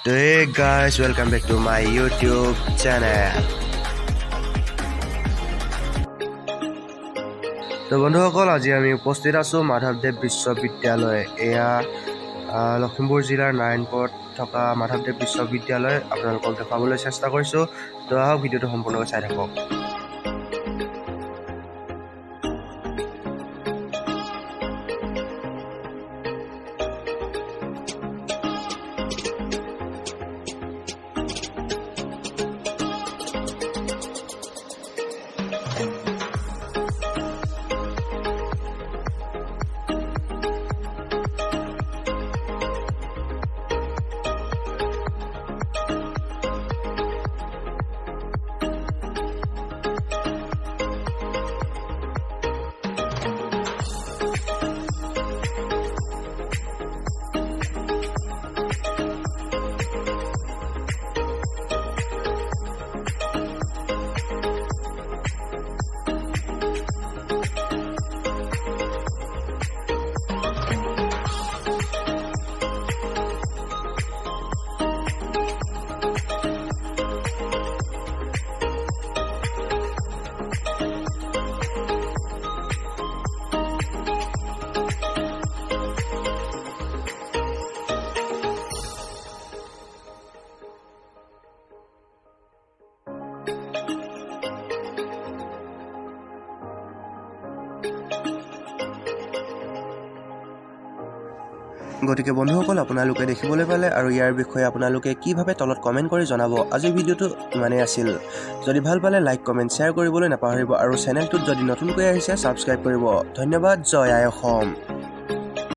So hey guys, welcome back to my YouTube channel. তো বন্ধুসকল আজি আমি উপস্থিত আছো মাধৱদেৱ বিশ্ববিদ্যালয় এয়া লখিমপুৰ জিলাৰ নাৰায়ণপুৰত থকা মাধৱদেৱ বিশ্ববিদ্যালয় আপোনালোকক দেখাবলৈ চেষ্টা কৰিছো তো আহক ভিডিঅটো সম্পূৰ্ণকৈ চাই থাকক গতিকে বন্ধুসকল আপোনালোকে দেখিবলৈ পালে আৰু ইয়াৰ বিষয়ে আপোনালোকে কিভাৱে তলত কমেন্ট কৰি জনাব আজিৰ ভিডিঅটো ইমানেই আছিল যদি ভাল পালে লাইক কমেন্ট শেয়াৰ কৰিবলৈ নাপাহৰিব আৰু চেনেলটোত যদি নতুনকৈ আহিছে সাবস্ক্ৰাইব কৰিব ধন্যবাদ জয় আই অসম